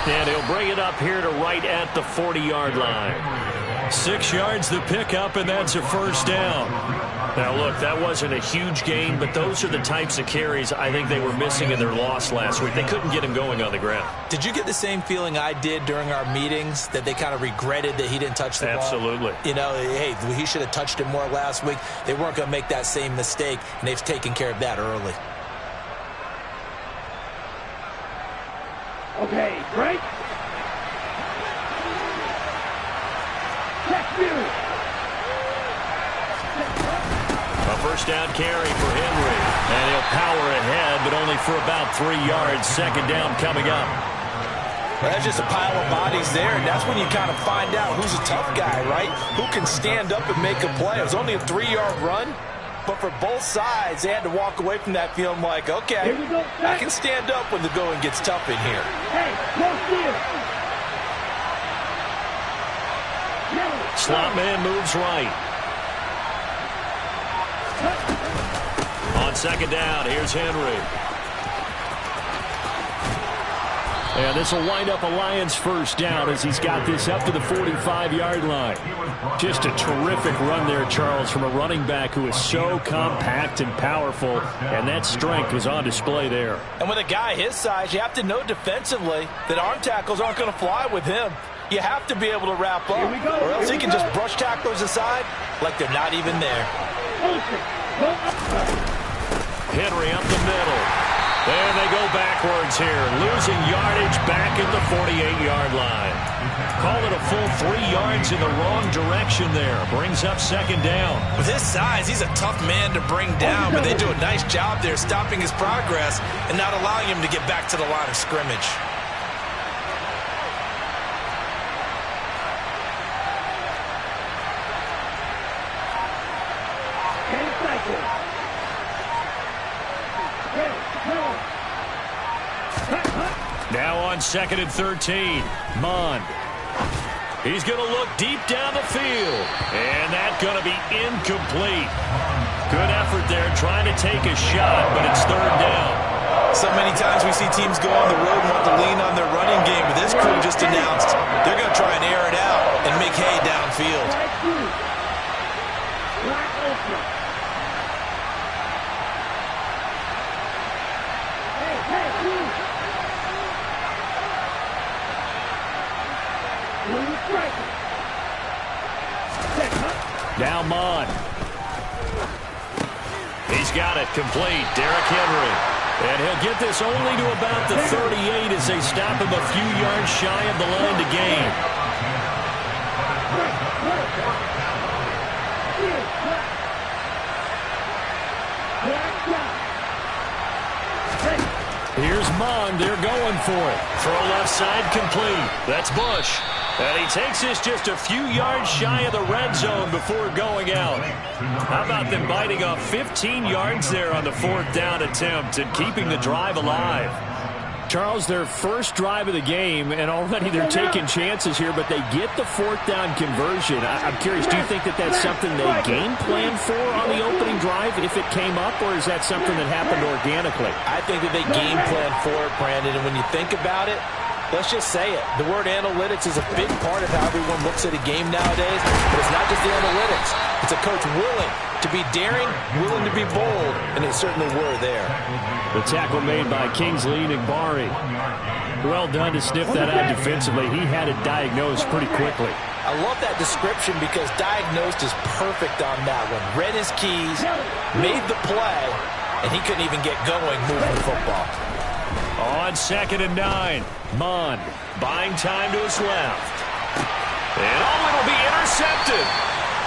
And he'll bring it up here to right at the 40-yard line. 6 yards the pickup, and that's a first down. Now, look, that wasn't a huge gain, but those are the types of carries I think they were missing in their loss last week. They couldn't get him going on the ground. Did you get the same feeling I did during our meetings, that they kind of regretted that he didn't touch the ball? Absolutely. You know, hey, he should have touched it more last week. They weren't going to make that same mistake, and they've taken care of that early. Okay, break. Check you. A first down carry for Henry. And he'll power ahead, but only for about 3 yards. Second down coming up. Well, that's just a pile of bodies there, and that's when you kind of find out who's a tough guy, right? Who can stand up and make a play. It was only a 3-yard run, but for both sides, they had to walk away from that feeling like, okay, I can stand up when the going gets tough in here. Hey, close here. Slot man moves right. On second down, here's Henry. And this will wind up a Lions first down as he's got this up to the 45-yard line. Just a terrific run there, Charles, from a running back who is so compact and powerful, and that strength was on display there. And with a guy his size, you have to know defensively that arm tackles aren't going to fly with him. You have to be able to wrap up, or else he can just brush tacklers aside like they're not even there. Henry up the middle. And they go backwards here, losing yardage back at the 48-yard line. Call it a full 3 yards in the wrong direction there. Brings up second down. With his size, he's a tough man to bring down, but they do a nice job there stopping his progress and not allowing him to get back to the line of scrimmage. Now on second and 13, Mond. He's going to look deep down the field, and that's going to be incomplete. Good effort there trying to take a shot, but it's third down. So many times we see teams go on the road and want to lean on their running game, but this crew just announced they're going to try and air it out and make hay downfield. Now Mond. He's got it complete. Derrick Henry. And he'll get this only to about the 38 as they stop him a few yards shy of the line to gain. Here's Mond. They're going for it. Throw left side complete. That's Bush. And he takes this just a few yards shy of the red zone before going out. How about them biting off 15 yards there on the fourth down attempt and keeping the drive alive? Charles, their first drive of the game, and already they're taking chances here, but they get the fourth down conversion. I'm curious, do you think that that's something they game plan for on the opening drive if it came up, or is that something that happened organically? I think that they game plan for it, Brandon, and when you think about it, let's just say it. The word analytics is a big part of how everyone looks at a game nowadays, but it's not just the analytics. It's a coach willing to be daring, willing to be bold, and they certainly were there. The tackle made by Kingsley Enagbare. Well done to sniff that out defensively. He had it diagnosed pretty quickly. I love that description because diagnosed is perfect on that one. Read his keys, made the play, and he couldn't even get going moving the football. On second and 9, Mond buying time to his left. And it'll be intercepted.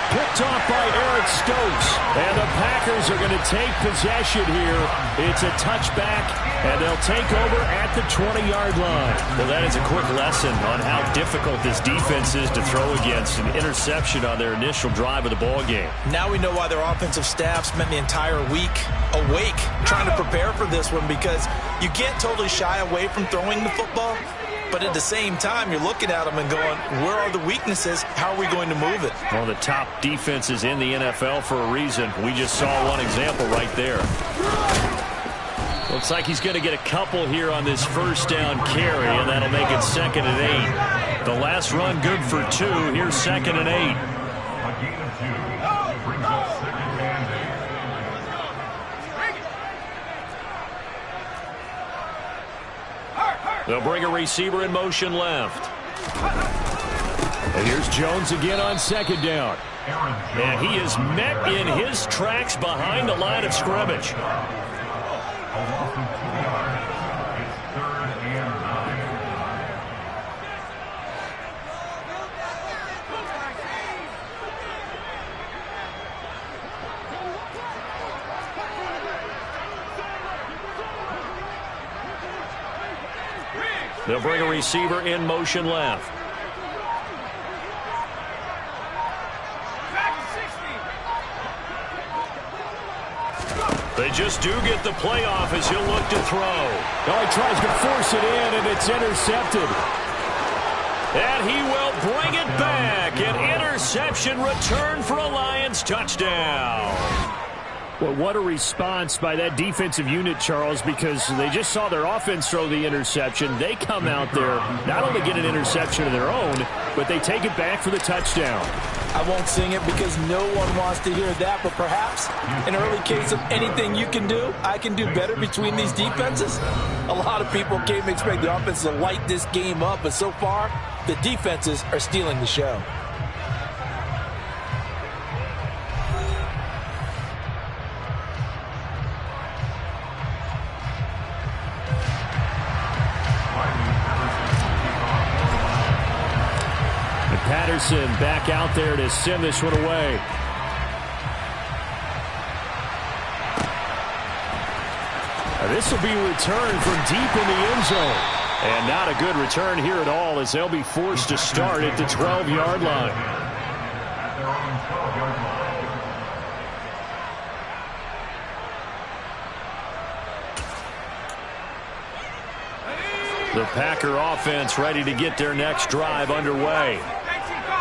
Picked off by Eric Stokes. And the Packers are going to take possession here. It's a touchback, and they'll take over at the 20-yard line. Well, that is a quick lesson on how difficult this defense is to throw against. An interception on their initial drive of the ball game. Now we know why their offensive staff spent the entire week awake trying to prepare for this one, because you can't totally shy away from throwing the football. But at the same time, you're looking at them and going, where are the weaknesses? How are we going to move it? One of the top defenses in the NFL for a reason. We just saw one example right there. Looks like he's going to get a couple here on this first down carry, and that'll make it 2nd and 8. The last run good for 2. Here's 2nd and 8. They'll bring a receiver in motion left. And here's Jones again on 2nd down. And he is met in his tracks behind the line of scrimmage. They'll bring a receiver in motion left. They just do get the play off as he'll look to throw. Oh, he tries to force it in, and it's intercepted. And he will bring it back. An interception return for a Lions touchdown. Well, what a response by that defensive unit, Charles, because they just saw their offense throw the interception. They come out there, not only get an interception of their own, but they take it back for the touchdown. I won't sing it because no one wants to hear that, but perhaps an early case of anything you can do, I can do better between these defenses. A lot of people came to expect the offense to light this game up, but so far, the defenses are stealing the show. Patterson back out there to send this one away. This will be returned from deep in the end zone. And not a good return here at all as they'll be forced to start at the 12-yard line. The Packer offense ready to get their next drive underway.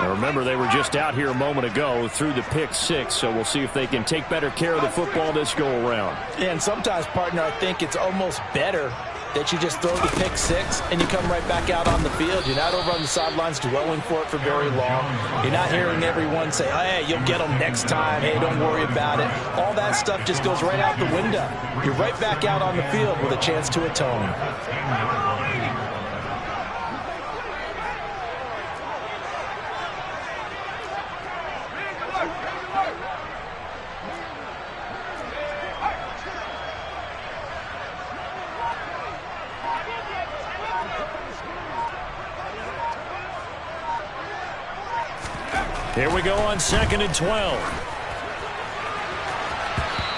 Now remember, they were just out here a moment ago through the pick 6, so we'll see if they can take better care of the football this go-around. And sometimes, partner, I think it's almost better that you just throw the pick 6 and you come right back out on the field. You're not over on the sidelines dwelling for it for very long. You're not hearing everyone say, hey, you'll get them next time. Hey, don't worry about it. All that stuff just goes right out the window. You're right back out on the field with a chance to atone. Here we go on 2nd and 12.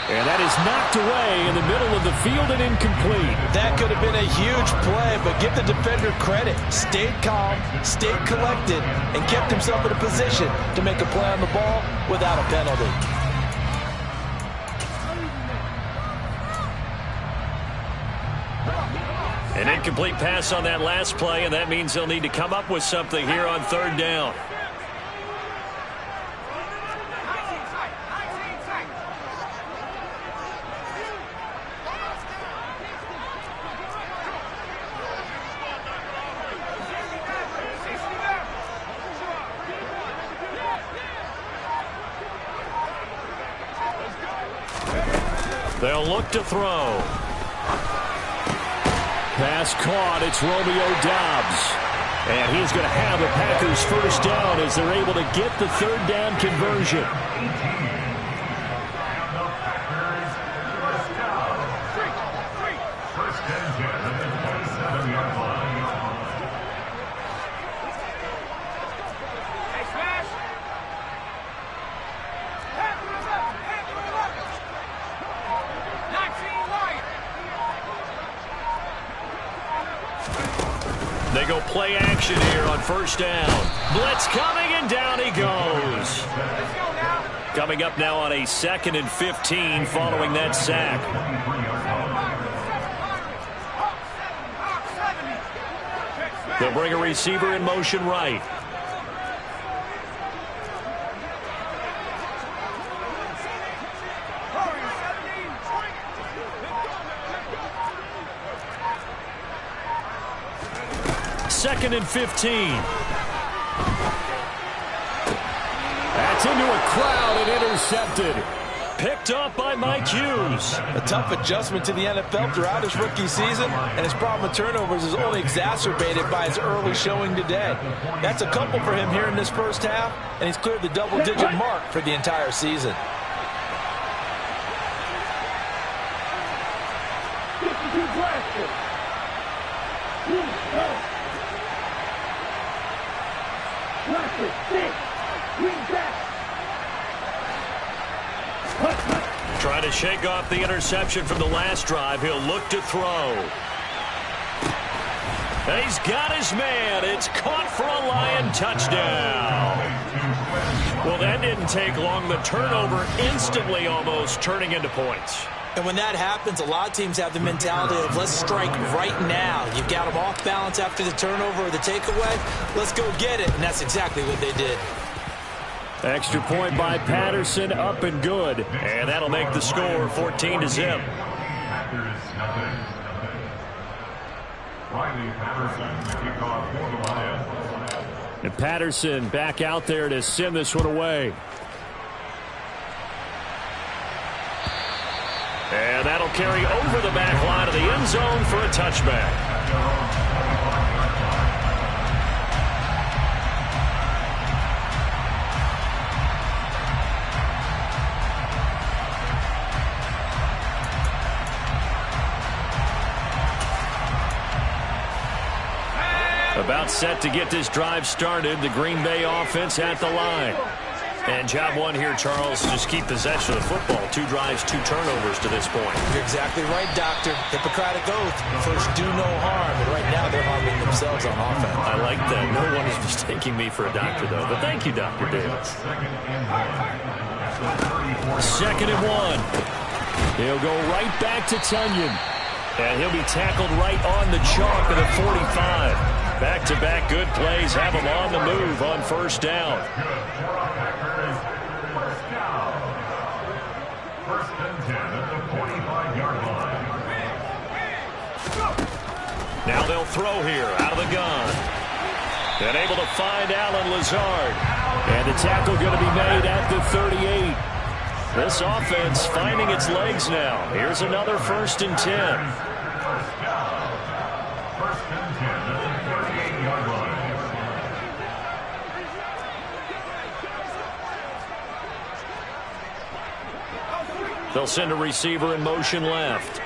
And that is knocked away in the middle of the field and incomplete. That could have been a huge play, but give the defender credit. Stayed calm, stayed collected, and kept himself in a position to make a play on the ball without a penalty. An incomplete pass on that last play, and that means they'll need to come up with something here on 3rd down. They'll look to throw. Pass caught. It's Romeo Doubs. And he's going to have the Packers first down as they're able to get the 3rd down conversion. They go play action here on 1st down. Blitz coming, and down he goes. Coming up now on a 2nd and 15 following that sack. They'll bring a receiver in motion right. 2nd and 15. That's into a crowd and intercepted. Picked off by Mike Hughes. A tough adjustment to the NFL throughout his rookie season, and his problem with turnovers is only exacerbated by his early showing today. That's a couple for him here in this first half, and he's cleared the double-digit mark for the entire season. Trying to shake off the interception from the last drive. He'll look to throw. And he's got his man. It's caught for a Lion touchdown. Well, that didn't take long. The turnover instantly almost turning into points. And when that happens, a lot of teams have the mentality of let's strike right now. You've got them off balance after the turnover or the takeaway. Let's go get it. And that's exactly what they did. Extra point by Patterson, up and good. And that'll make the score 14-0. And Patterson back out there to send this one away. And that'll carry over the back line of the end zone for a touchback. About set to get this drive started. The Green Bay offense at the line. And job one here, Charles, just keep possession of the football. 2 drives, 2 turnovers to this point. You're exactly right, Doctor. Hippocratic oath. First, do no harm. And right now, they're harming themselves on offense. I like that. No one is mistaking me for a doctor, though. But thank you, Dr. Davis. 2nd and 1. He'll go right back to Tunyon. And he'll be tackled right on the chalk of the 45. Back-to-back good plays have him on the move on first down. Now they'll throw here out of the gun. And able to find Alan Lazard. And the tackle going to be made at the 38. This offense finding its legs now. Here's another 1st and 10. They'll send a receiver in motion left.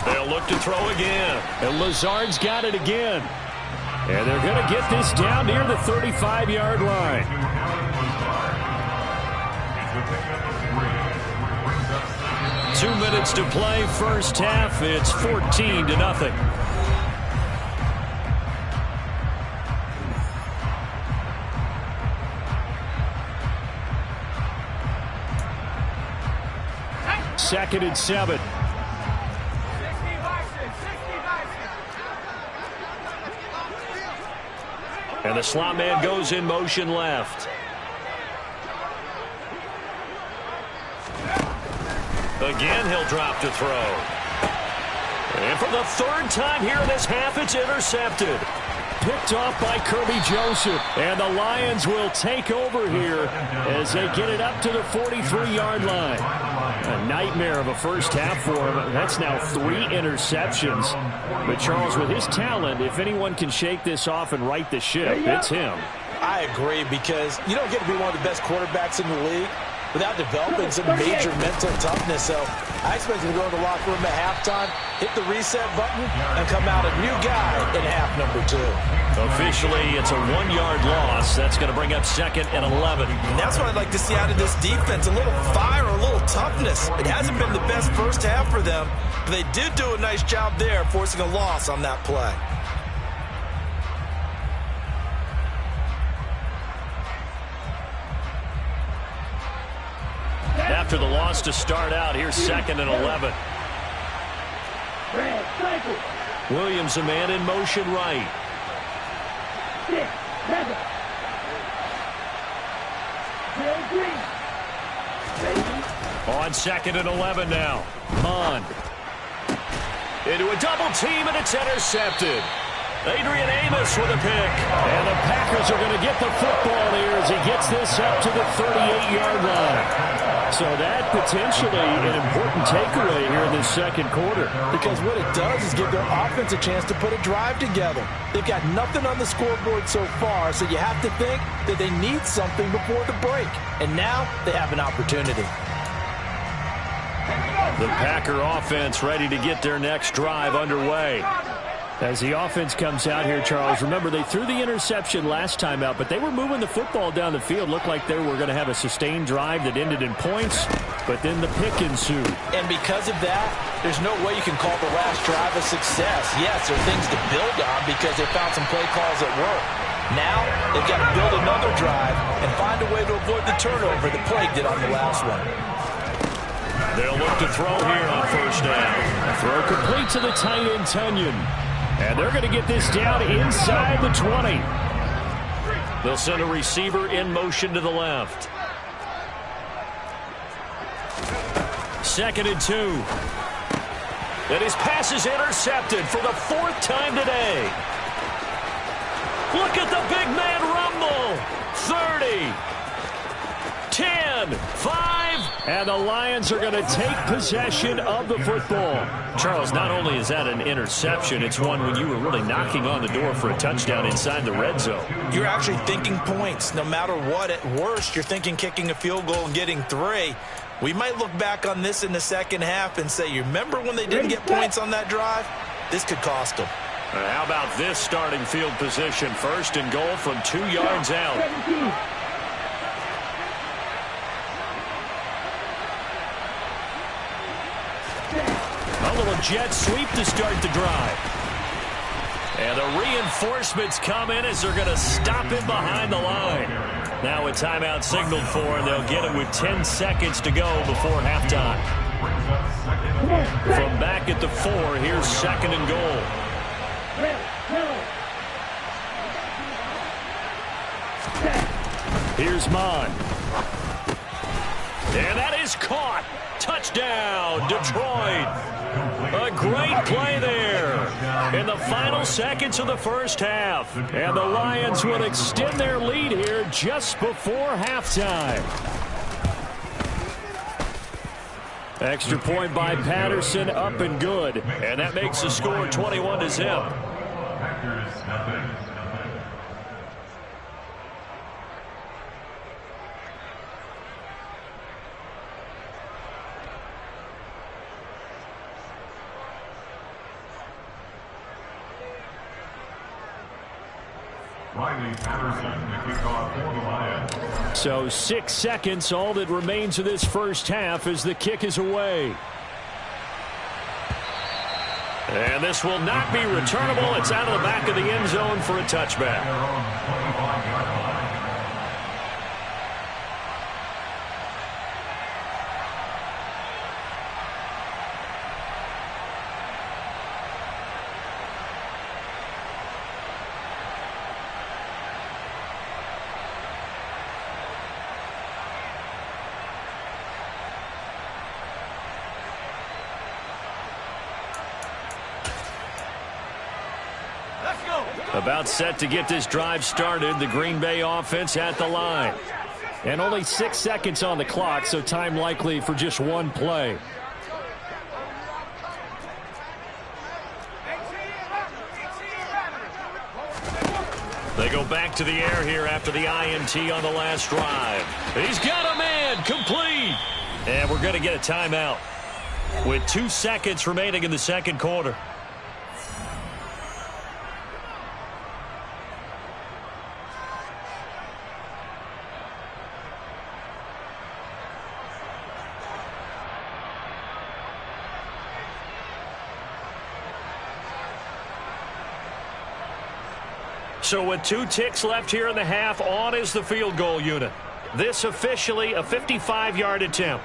They'll look to throw again. And Lazard's got it again. And they're going to get this down near the 35-yard line. Two minutes to play first half. It's 14-0. Second and 7. And the slot man goes in motion left. Again, he'll drop to throw. And for the 3rd time here in this half, it's intercepted. Picked off by Kirby Joseph. And the Lions will take over here as they get it up to the 43-yard line. A nightmare of a first half for him. That's now 3 interceptions. But Charles, with his talent, if anyone can shake this off and right the ship, it's him. I agree, because you don't get to be one of the best quarterbacks in the league without developing some major mental toughness. So I expect him to go in the locker room at halftime, hit the reset button, and come out a new guy in half number 2. Officially, it's a 1-yard loss. That's going to bring up 2nd and 11. And that's what I'd like to see out of this defense, a little fire, a little toughness. It hasn't been the best first half for them, but they did do a nice job there, forcing a loss on that play. After the loss to start out, here's 2nd and 11. Williams, a man in motion right. 6, 7. On 2nd and 11 now. Mond. Into a double team, and it's intercepted. Adrian Amos with a pick. And the Packers are going to get the football here as he gets this up to the 38-yard line. So that potentially an important takeaway here in this second quarter. Because what it does is give their offense a chance to put a drive together. They've got nothing on the scoreboard so far, so you have to think that they need something before the break. And now they have an opportunity. The Packer offense ready to get their next drive underway. As the offense comes out here, Charles, remember they threw the interception last time out, but they were moving the football down the field. Looked like they were going to have a sustained drive that ended in points, but then the pick ensued. And because of that, there's no way you can call the last drive a success. Yes, there are things to build on because they found some play calls that work. Now they've got to build another drive and find a way to avoid the turnover that plagued it on the last one. They'll look to throw here on first down. Throw complete to the tight end, Tunyon. And they're going to get this down inside the 20. They'll send a receiver in motion to the left. 2nd and 2. And his pass is intercepted for the 4th time today. Look at the big man rumble. 30. 10. 5. And the Lions are going to take possession of the football. Charles, not only is that an interception, it's one when you were really knocking on the door for a touchdown inside the red zone. You're actually thinking points. No matter what, at worst, you're thinking kicking a field goal and getting 3. We might look back on this in the second half and say, you remember when they didn't get points on that drive? This could cost them. How about this starting field position? 1st and goal from 2 yards out. 17. A little jet sweep to start the drive. And the reinforcements come in as they're going to stop him behind the line. Now a timeout signaled for, and they'll get it with 10 seconds to go before halftime. From back at the 4, here's 2nd and goal. Here's Mond. And that is caught. Touchdown, Detroit. A great play there in the final seconds of the first half. And the Lions will extend their lead here just before halftime. Extra point by Patterson, up and good. And that makes the score 21-0. So 6 seconds, all that remains of this first half as the kick is away. And this will not be returnable. It's out of the back of the end zone for a touchback. About set to get this drive started. The Green Bay offense at the line. And only 6 seconds on the clock, so time likely for just one play. They go back to the air here after the INT on the last drive. He's got a man, complete. And we're going to get a timeout with 2 seconds remaining in the second quarter. So with 2 ticks left here in the half, on is the field goal unit. This officially a 55-yard attempt.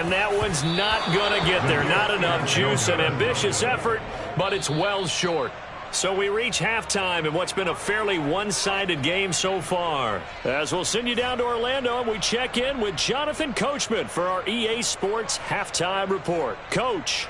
And that one's not going to get there. Not enough juice. An ambitious effort, but it's well short. So we reach halftime in what's been a fairly one-sided game so far. As we'll send you down to Orlando, and we check in with Jonathan Coachman for our EA Sports Halftime Report. Coach.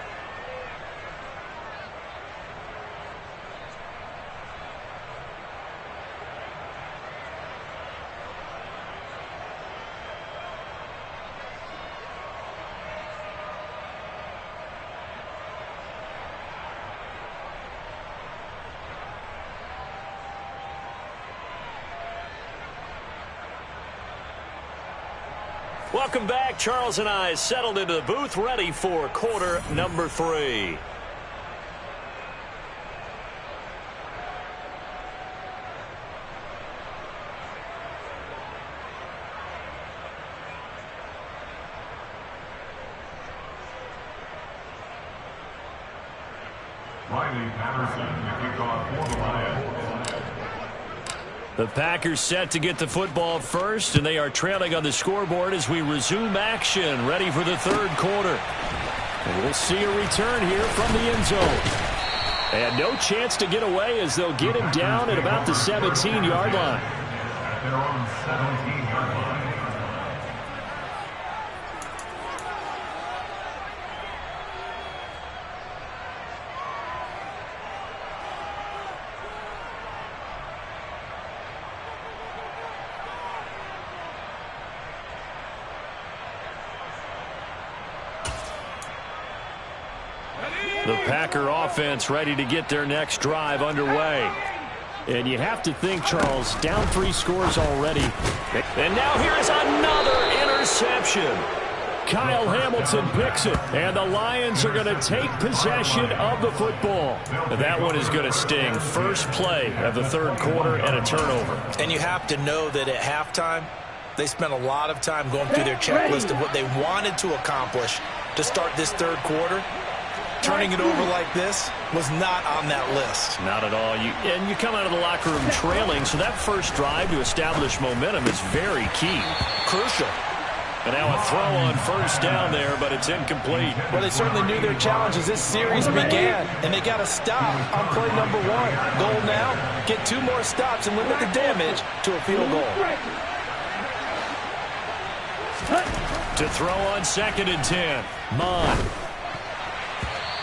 Welcome back. Charles and I settled into the booth, ready for quarter number 3. The Packers set to get the football first, and they are trailing on the scoreboard as we resume action, ready for the third quarter. And we'll see a return here from the end zone. And no chance to get away as they'll get him down at about the 17-yard line. At their own 17-yard line. The Packer offense ready to get their next drive underway. And you have to think, Charles, down 3 scores already. And now here's another interception. Kyle Hamilton picks it, and the Lions are going to take possession of the football. That one is going to sting. First play of the third quarter and a turnover. And you have to know that at halftime, they spent a lot of time going through their checklist of what they wanted to accomplish to start this third quarter. Turning it over like this was not on that list. Not at all. And you come out of the locker room trailing, so that first drive to establish momentum is very key. Crucial. And now a throw on first down there, but it's incomplete. Well, they certainly knew their challenge as this series began, and they got to stop on play number 1. Goal now, get 2 more stops and limit the damage to a field goal. To throw on 2nd and 10. Mon.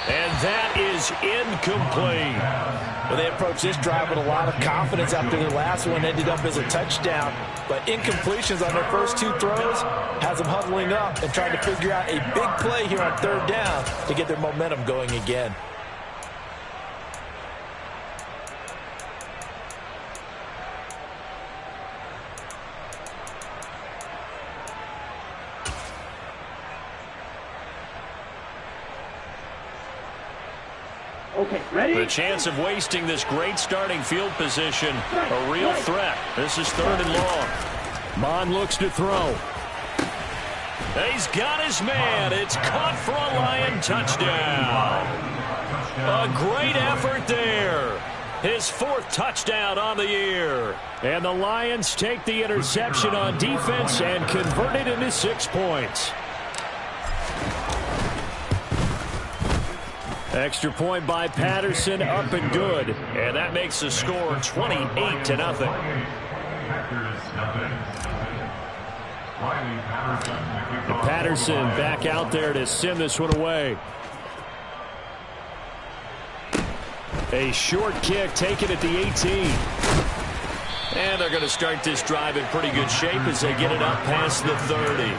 And that is incomplete. Well, they approached this drive with a lot of confidence after their last one ended up as a touchdown. But incompletions on their first 2 throws has them huddling up and trying to figure out a big play here on 3rd down to get their momentum going again. Okay, ready? The chance of wasting this great starting field position, a real threat. This is 3rd and long. Mon looks to throw. He's got his man. It's caught for a Lion touchdown. A great effort there. His 4th touchdown on the year. And the Lions take the interception on defense and convert it into 6 points. Extra point by Patterson, up and good. And that makes the score 28-0. Patterson back out there to send this one away. A short kick taken at the 18. And they're going to start this drive in pretty good shape as they get it up past the 30.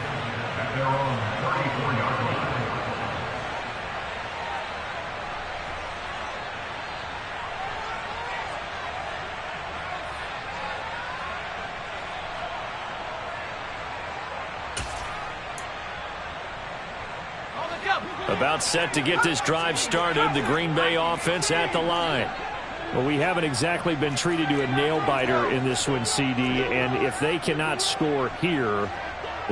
About set to get this drive started. The Green Bay offense at the line. Well, we haven't exactly been treated to a nail-biter in this one, CD, and if they cannot score here,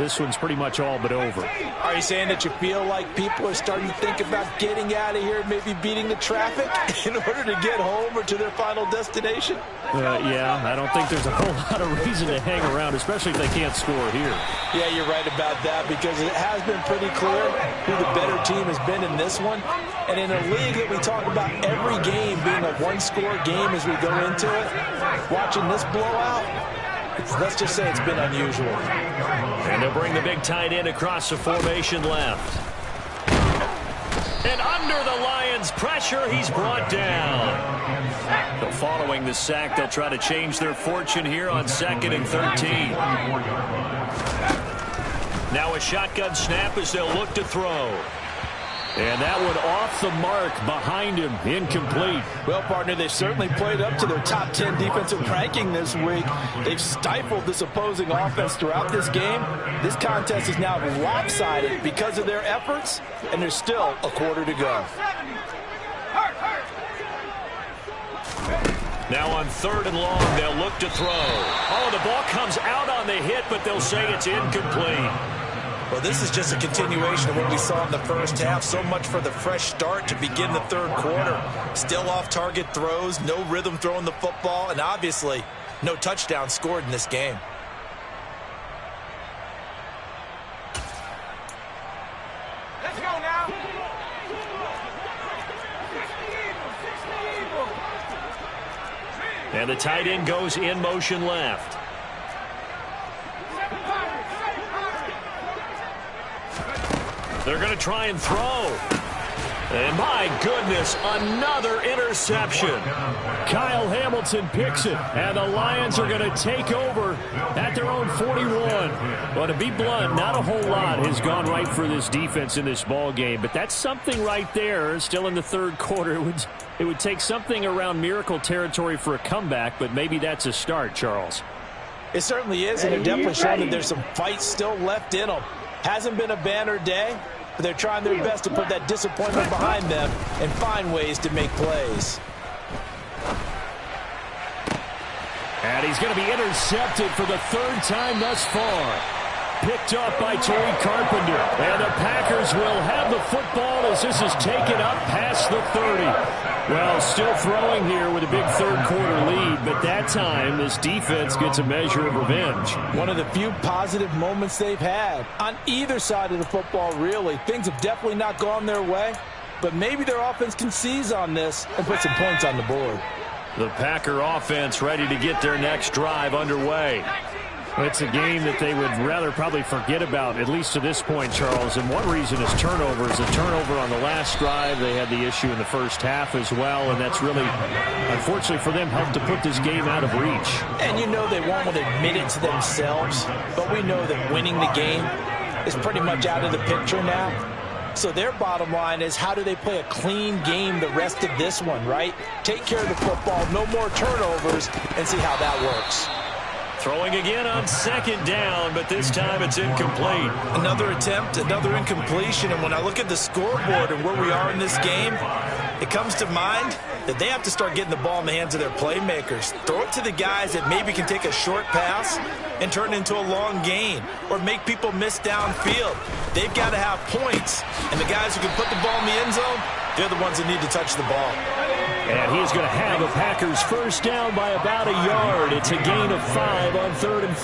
this one's pretty much all but over. Are you saying that you feel like people are starting to think about getting out of here, maybe beating the traffic in order to get home or to their final destination? Yeah, I don't think there's a whole lot of reason to hang around, especially if they can't score here. Yeah, you're right about that, because it has been pretty clear who the better team has been in this one. And in a league that we talk about every game being a one-score game as we go into it, watching this blowout, let's just say it's been unusual. And they'll bring the big tight end across the formation left. And under the Lions' pressure, he's brought down. So following the sack, they'll try to change their fortune here on 2nd and 13. Now a shotgun snap as they'll look to throw. And that one off the mark behind him, incomplete. Well, partner, they've certainly played up to their top 10 defensive ranking this week. They've stifled this opposing offense throughout this game. This contest is now lopsided because of their efforts, and there's still a quarter to go. Now on 3rd and long, they'll look to throw. Oh, the ball comes out on the hit, but they'll say it's incomplete. Well, this is just a continuation of what we saw in the first half. So much for the fresh start to begin the 3rd quarter. Still off-target throws, no rhythm throwing the football, and obviously no touchdown scored in this game. Let's go now. And the tight end goes in motion left. They're going to try and throw. And my goodness, another interception. Kyle Hamilton picks it, and the Lions are going to take over at their own 41. Well, to be blunt, not a whole lot has gone right for this defense in this ball game, but that's something right there. Still in the 3rd quarter, it would take something around miracle territory for a comeback, but maybe that's a start, Charles. It certainly is, and they're definitely showing that there's some fight still left in them. Hasn't been a banner day, but they're trying their best to put that disappointment behind them and find ways to make plays. And he's going to be intercepted for the 3rd time thus far. Picked up by Tariq Carpenter. And the Packers will have the football as this is taken up past the 30. Well, still throwing here with a big 3rd quarter lead, but that time this defense gets a measure of revenge. One of the few positive moments they've had on either side of the football, really. Things have definitely not gone their way, but maybe their offense can seize on this and put some points on the board. The Packer offense ready to get their next drive underway. It's a game that they would rather probably forget about, at least to this point, Charles. And one reason is turnovers. A turnover on the last drive. They had the issue in the first half as well, and that's really, unfortunately for them, helped to put this game out of reach. And you know they won't admit it to themselves, but we know that winning the game is pretty much out of the picture now. So their bottom line is, how do they play a clean game the rest of this one, right? Take care of the football, no more turnovers, and see how that works. Throwing again on 2nd down, but this time it's incomplete. Another attempt, another incompletion, and when I look at the scoreboard and where we are in this game, it comes to mind that they have to start getting the ball in the hands of their playmakers. Throw it to the guys that maybe can take a short pass and turn it into a long gain or make people miss downfield. They've got to have points, and the guys who can put the ball in the end zone, they're the ones that need to touch the ball. And he's going to have a Packers 1st down by about a yard. It's a gain of 5 on 3rd and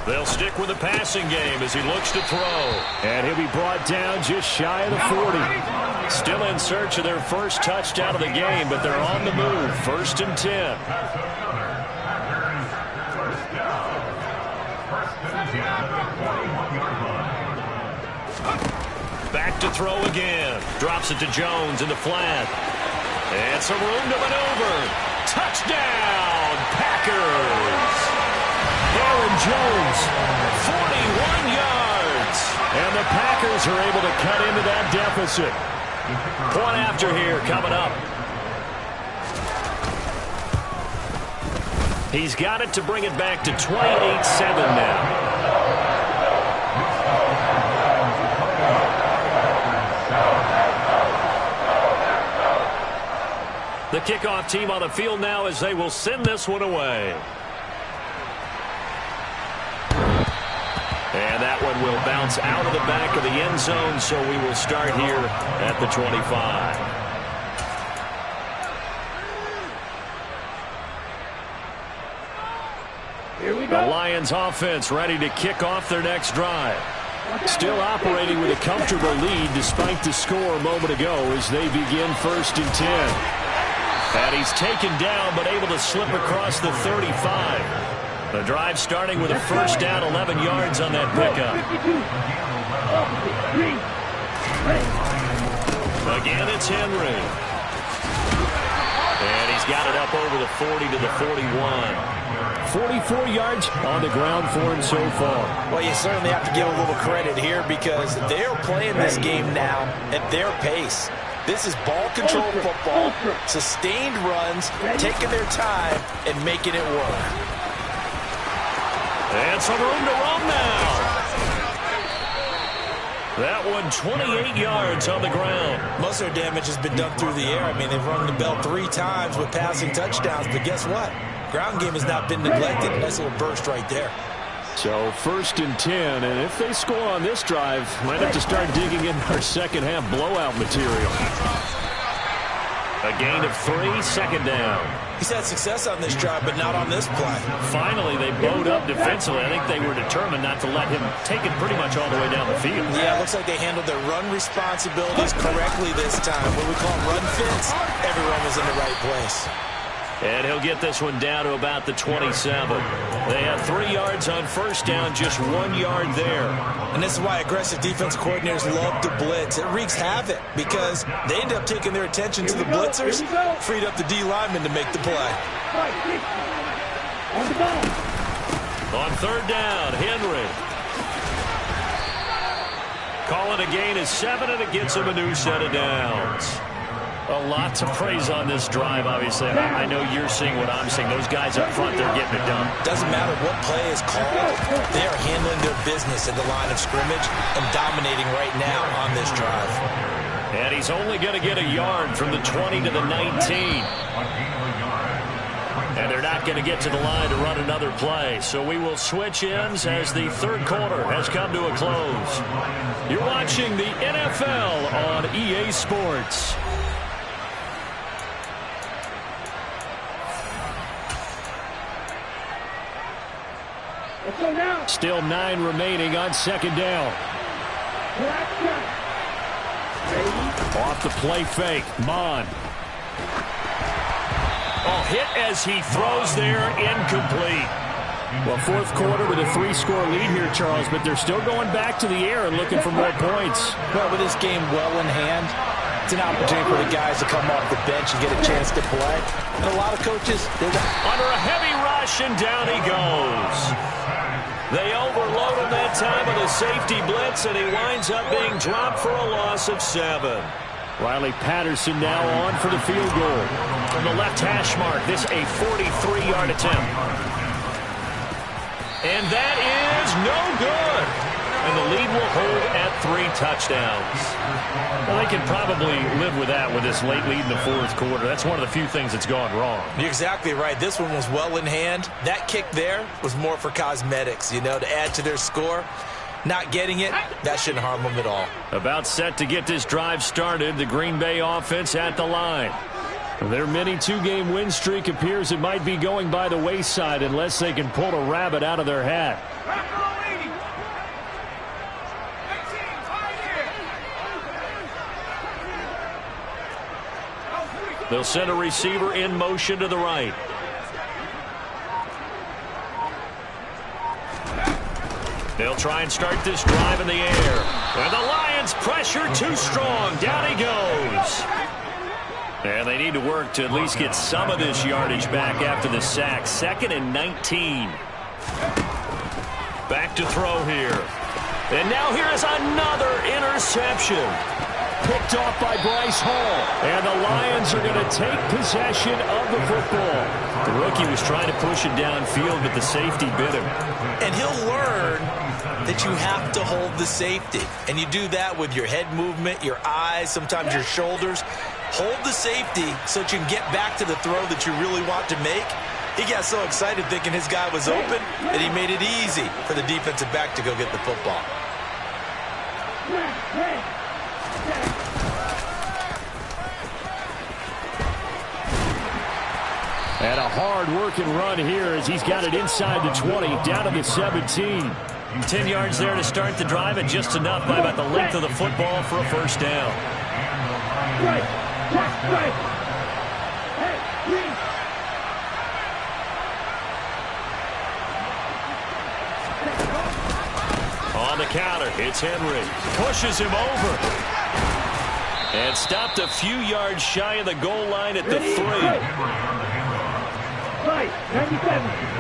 4. They'll stick with the passing game as he looks to throw. And he'll be brought down just shy of the 40. Still in search of their first touchdown of the game, but they're on the move. 1st and 10. Back to throw again. Drops it to Jones in the flat. And some room to maneuver. Touchdown, Packers! Aaron Jones, 41 yards. and the Packers are able to cut into that deficit. Point after here coming up. He's got it to bring it back to 28-7 now. The kickoff team on the field now as they will send this one away. And that one will bounce out of the back of the end zone, so we will start here at the 25. The Lions offense ready to kick off their next drive. Still operating with a comfortable lead despite the score a moment ago as they begin 1st and 10. And he's taken down but able to slip across the 35. The drive starting with a 1st down, 11 yards on that pickup. Again, it's Henry. And he's got it up over the 40 to the 41. 44 yards on the ground for him so far. Well, you certainly have to give a little credit here because they're playing this game now at their pace. This is ball control football, sustained runs, taking their time and making it work. And some room to run now. That one 28 yards on the ground. Most of their damage has been done through the air. I mean, they've rung the bell 3 times with passing touchdowns, but guess what? Ground game has not been neglected. Nice little burst right there. So 1st and 10, and if they score on this drive, might have to start digging in our second half blowout material. A gain of 3, 2nd down. He's had success on this drive, but not on this play. Finally, they bowed up defensively. I think they were determined not to let him take it pretty much all the way down the field. Yeah, it looks like they handled their run responsibilities correctly this time. What we call run fits, everyone was in the right place. And he'll get this one down to about the 27. They have 3 yards on 1st down, just 1 yard there. And this is why aggressive defense coordinators love to blitz. It wreaks havoc because they end up taking their attention to the blitzers, freed up the D lineman to make the play. On 3rd down, Henry. Call it a gain of 7, and it gets him a new set of downs. A lot to praise on this drive, obviously. I know you're seeing what I'm seeing. Those guys up front, they're getting it done. Doesn't matter what play is called. They are handling their business at the line of scrimmage and dominating right now on this drive. And he's only going to get a yard from the 20 to the 19. And they're not going to get to the line to run another play. So we will switch ends as the 3rd quarter has come to a close. You're watching the NFL on EA Sports. Still 9 remaining on 2nd down. Off the play fake, Mon. Oh, hit as he throws there, incomplete. Well, 4th quarter with a 3-score lead here, Charles, but they're still going back to the air and looking for more points. Well, with this game well in hand, it's an opportunity for the guys to come off the bench and get a chance to play. And a lot of coaches, they're under a heavy rush, and down he goes. They overload him that time with a safety blitz, and he winds up being dropped for a loss of 7. Riley Patterson now on for the field goal. From the left hash mark, this a 43-yard attempt. And that is no good. And the lead will hold at 3 touchdowns. Well, they can probably live with that with this late lead in the 4th quarter. That's one of the few things that's gone wrong. You're exactly right. This one was well in hand. That kick there was more for cosmetics, you know, to add to their score. Not getting it, that shouldn't harm them at all. About set to get this drive started, the Green Bay offense at the line. Their mini 2-game win streak appears it might be going by the wayside unless they can pull a rabbit out of their hat. They'll send a receiver in motion to the right. They'll try and start this drive in the air. And the Lions pressure too strong. Down he goes. And they need to work to at least get some of this yardage back after the sack. 2nd and 19. Back to throw here. And now here is another interception. Picked off by Bryce Hall. And the Lions are going to take possession of the football. The rookie was trying to push it downfield, but the safety bit him. And he'll learn that you have to hold the safety. And you do that with your head movement, your eyes, sometimes your shoulders. Hold the safety so that you can get back to the throw that you really want to make. He got so excited thinking his guy was open that he made it easy for the defensive back to go get the football. And a hard-working run here as he's got it inside the 20, down to the 17. 10 yards there to start the drive, and just enough by about the length of the football for a first down. On the counter, it's Henry. Pushes him over. And stopped a few yards shy of the goal line at the 3. 97.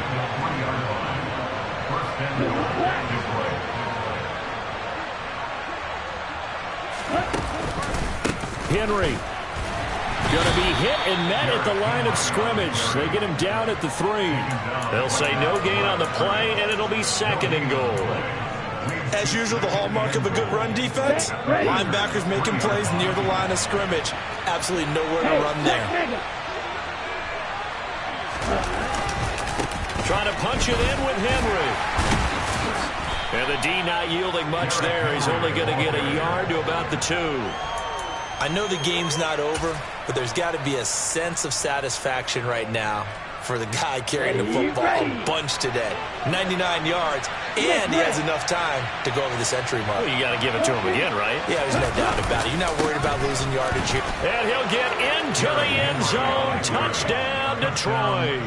Henry going to be hit and met at the line of scrimmage. They get him down at the 3. They'll say no gain on the play, and it'll be 2nd and goal. As usual, the hallmark of a good run defense, linebackers making plays near the line of scrimmage. Absolutely nowhere to run there. Trying to punch it in with Henry. And the D not yielding much there. He's only going to get a yard to about the 2. I know the game's not over, but there's got to be a sense of satisfaction right now for the guy carrying the football a bunch today. 99 yards, and he has enough time to go over the century mark. Well, you got to give it to him again, right? Yeah, there's no doubt about it. You're not worried about losing yardage here. And he'll get into the end zone. Touchdown, Detroit.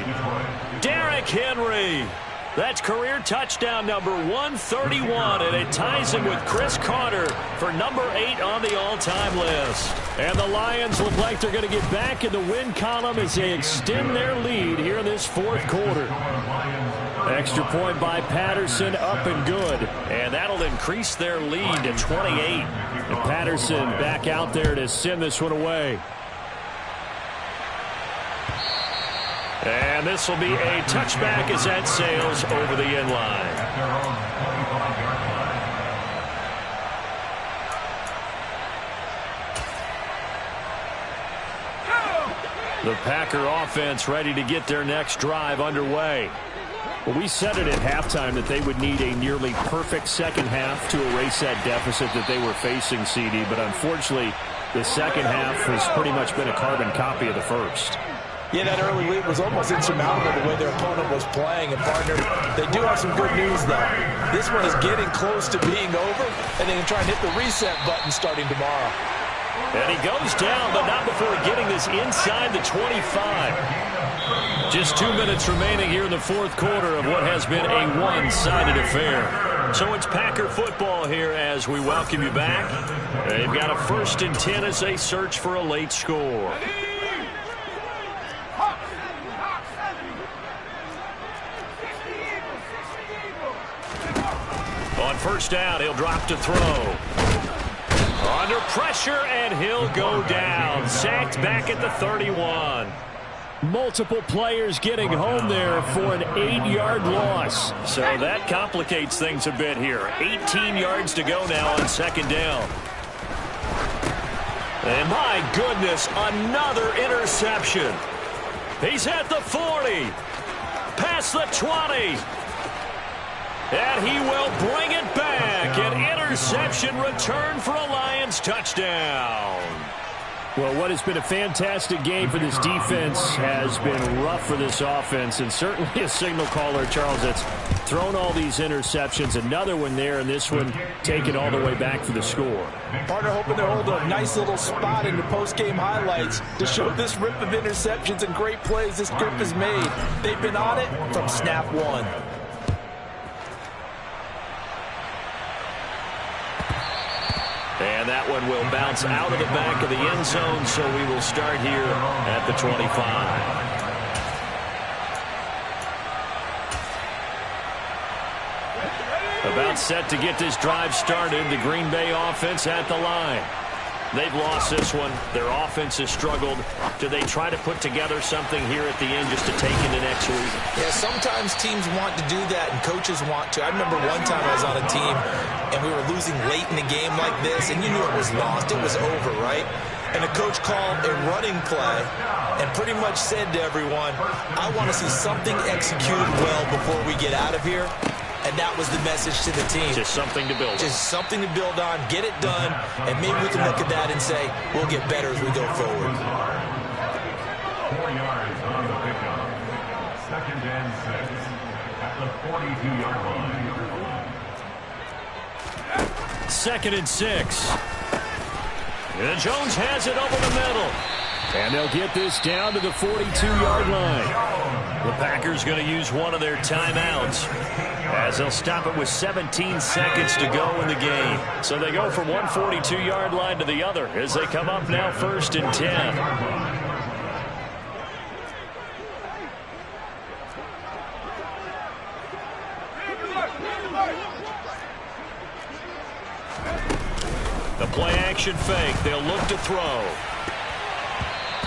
Derrick Henry. That's career touchdown number 131, and it ties him with Chris Carter for number 8 on the all-time list. And the Lions look like they're going to get back in the win column as they extend their lead here in this 4th quarter. Extra point by Patterson, up and good. And that'll increase their lead to 28. And Patterson back out there to send this one away. And this will be a touchback as that sails over the end line. The Packer offense ready to get their next drive underway. Well, we said it at halftime that they would need a nearly perfect second half to erase that deficit that they were facing, CD. But unfortunately, the second half has pretty much been a carbon copy of the first. Yeah, that early lead was almost insurmountable the way their opponent was playing. And, partner, they do have some good news, though. This one is getting close to being over, and they can try and hit the reset button starting tomorrow. And he goes down, but not before getting this inside the 25. Just 2 minutes remaining here in the 4th quarter of what has been a one-sided affair. So it's Packer football here as we welcome you back. They've got a 1st and 10 as they search for a late score. On 1st down, he'll drop to throw. Under pressure, and he'll go down. Sacked back at the 31. Multiple players getting home there for an 8-yard loss. So that complicates things a bit here. 18 yards to go now on 2nd down. And my goodness, another interception. He's at the 40. Past the 20. And he will bring it back. An interception return for a Lions touchdown. Well, what has been a fantastic game for this defense has been rough for this offense, and certainly a signal caller, Charles, that's thrown all these interceptions. Another one there, and this one taken all the way back for the score. Partner hoping to hold a nice little spot in the post-game highlights to show this rip of interceptions and great plays this group has made. They've been on it from snap one. And that one will bounce out of the back of the end zone, so we will start here at the 25. About set to get this drive started, the Green Bay offense at the line. They've lost this one. Their offense has struggled. Do they try to put together something here at the end just to take into next week? Yeah, sometimes teams want to do that and coaches want to. I remember one time I was on a team and we were losing late in a game like this, and you knew it was lost. It was over, right? And the coach called a running play, and pretty much said to everyone, I want to see something executed well before we get out of here. And that was the message to the team. Just something to build on. Just something to build on, get it done, and maybe we can look at that and say, we'll get better as we go forward. 4 yards on the pickup. 2nd and 6 at the 42-yard line. 2nd and 6. And Jones has it over the middle. And they'll get this down to the 42-yard line. The Packers going to use one of their timeouts, as they'll stop it with 17 seconds to go in the game. So they go from one 42-yard line to the other as they come up now 1st and 10. The play action fake. They'll look to throw.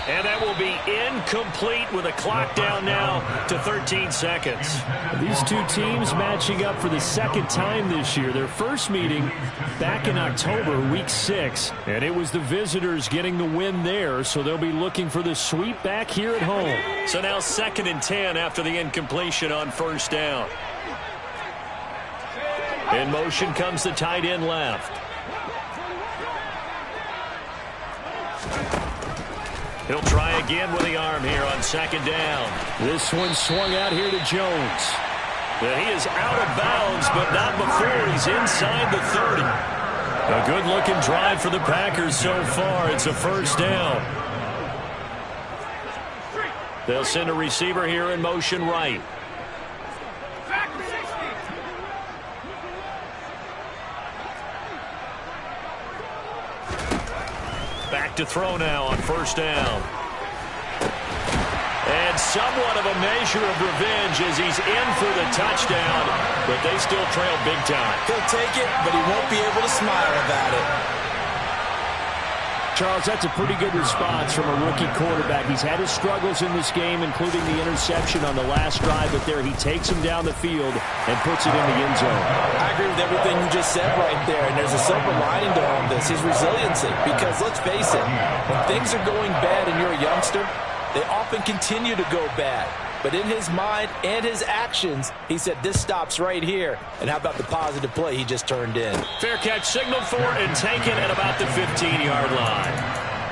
And that will be incomplete with a clock down now to 13 seconds. These two teams matching up for the 2nd time this year. Their first meeting back in October, week 6. And it was the visitors getting the win there, so they'll be looking for the sweep back here at home. So now 2nd and 10 after the incompletion on 1st down. In motion comes the tight end left. He'll try again with the arm here on 2nd down. This one swung out here to Jones. He is out of bounds, but not before he's inside the 30. A good-looking drive for the Packers so far. It's a 1st down. They'll send a receiver here in motion right. Back to throw now on 1st down. And somewhat of a measure of revenge as he's in for the touchdown, but they still trail big time. He'll take it, but he won't be able to smile about it. Charles, that's a pretty good response from a rookie quarterback. He's had his struggles in this game, including the interception on the last drive, but there he takes him down the field and puts it in the end zone. I agree with everything you just said right there, and there's a silver lining to all this, his resiliency. Because let's face it, when things are going bad and you're a youngster, they often continue to go bad. But in his mind and his actions, he said, this stops right here. And how about the positive play he just turned in? Fair catch signaled for and taken at about the 15-yard line.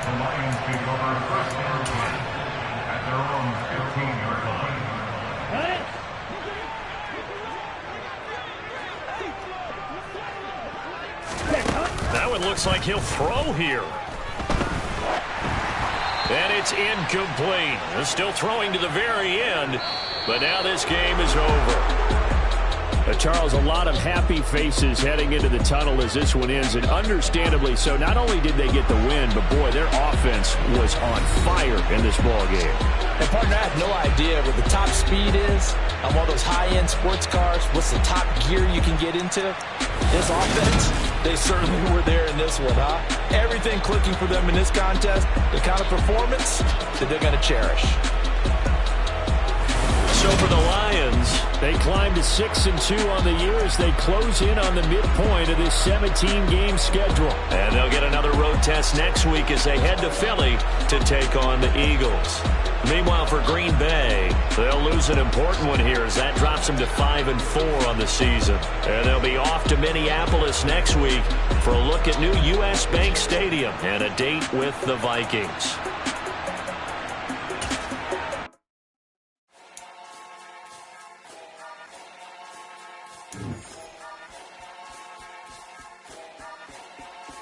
The Lions take over 1st and 10 at their own 15-yard line. That one looks like he'll throw here. And it's incomplete. They're still throwing to the very end, but now this game is over. Charles, a lot of happy faces heading into the tunnel as this one ends, and understandably so. Not only did they get the win, but boy, their offense was on fire in this ball game. And partner, I have no idea what the top speed is on one of those high-end sports cars. What's the top gear you can get into? This offense, they certainly were there in this one, huh? Everything clicking for them in this contest, the kind of performance that they're going to cherish. So for the Lions, they climb to 6-2 on the year as they close in on the midpoint of this 17-game schedule. And they'll get another road test next week as they head to Philly to take on the Eagles. Meanwhile, for Green Bay, they'll lose an important one here as that drops them to 5-4 on the season. And they'll be off to Minneapolis next week for a look at new U.S. Bank Stadium and a date with the Vikings.